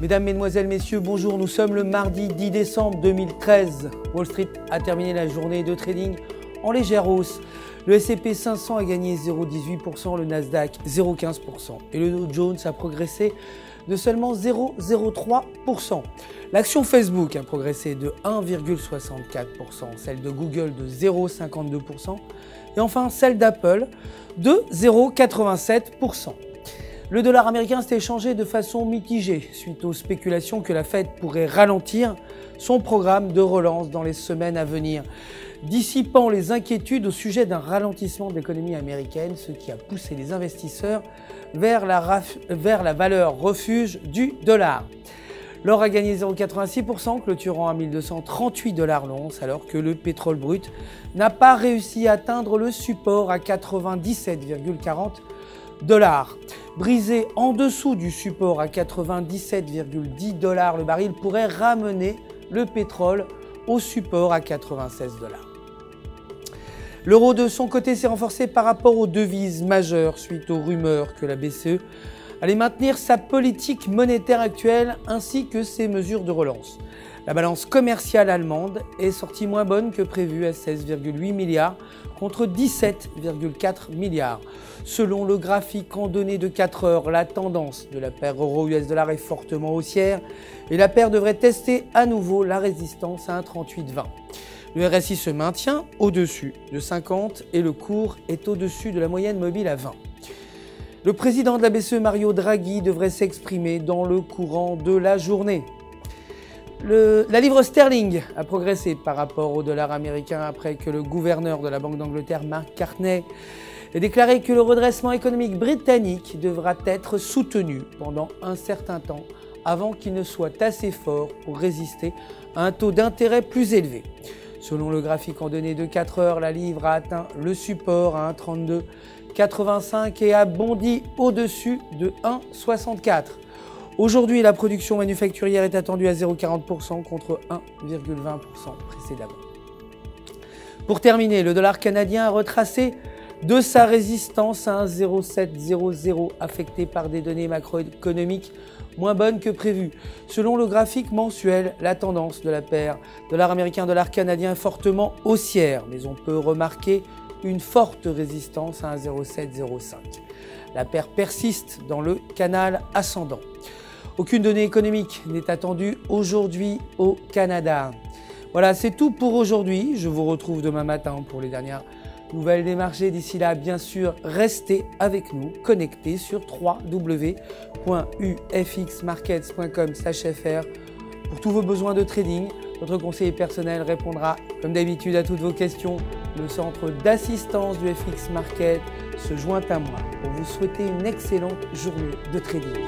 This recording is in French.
Mesdames, Mesdemoiselles, Messieurs, bonjour. Nous sommes le mardi 10 décembre 2013. Wall Street a terminé la journée de trading en légère hausse. Le S&P 500 a gagné 0,18%, le Nasdaq 0,15% et le Dow Jones a progressé de seulement 0,03%. L'action Facebook a progressé de 1,64%, celle de Google de 0,52% et enfin celle d'Apple de 0,87%. Le dollar américain s'est échangé de façon mitigée suite aux spéculations que la Fed pourrait ralentir son programme de relance dans les semaines à venir, dissipant les inquiétudes au sujet d'un ralentissement de l'économie américaine, ce qui a poussé les investisseurs vers la valeur refuge du dollar. L'or a gagné 0,86%, clôturant à 1238 $ l'once, alors que le pétrole brut n'a pas réussi à atteindre le support à 97,40 $. Brisé en dessous du support à 97,10 $ le baril pourrait ramener le pétrole au support à 96 $. L'euro de son côté s'est renforcé par rapport aux devises majeures suite aux rumeurs que la BCE allait maintenir sa politique monétaire actuelle ainsi que ses mesures de relance. La balance commerciale allemande est sortie moins bonne que prévu à 16,8 milliards contre 17,4 milliards. Selon le graphique en données de 4 heures, la tendance de la paire euro-US dollar est fortement haussière et la paire devrait tester à nouveau la résistance à 1,3820. Le RSI se maintient au-dessus de 50 et le cours est au-dessus de la moyenne mobile à 20. Le président de la BCE, Mario Draghi, devrait s'exprimer dans le courant de la journée. La livre sterling a progressé par rapport au dollar américain après que le gouverneur de la Banque d'Angleterre, Mark Carney, ait déclaré que le redressement économique britannique devra être soutenu pendant un certain temps avant qu'il ne soit assez fort pour résister à un taux d'intérêt plus élevé. Selon le graphique en données de 4 heures, la livre a atteint le support à 1,3285 et a bondi au-dessus de 1,64. Aujourd'hui, la production manufacturière est attendue à 0,40% contre 1,20% précédemment. Pour terminer, le dollar canadien a retracé de sa résistance à 1,0700 affecté par des données macroéconomiques moins bonnes que prévues. Selon le graphique mensuel, la tendance de la paire dollar américain-dollar canadien est fortement haussière, mais on peut remarquer une forte résistance à 1,0705. La paire persiste dans le canal ascendant. Aucune donnée économique n'est attendue aujourd'hui au Canada. Voilà, c'est tout pour aujourd'hui. Je vous retrouve demain matin pour les dernières nouvelles des marchés. D'ici là, bien sûr, restez avec nous, connectés sur www.ufxmarkets.com/fr pour tous vos besoins de trading. Notre conseiller personnel répondra, comme d'habitude, à toutes vos questions. Le centre d'assistance du FX Market se joint à moi pour vous souhaiter une excellente journée de trading.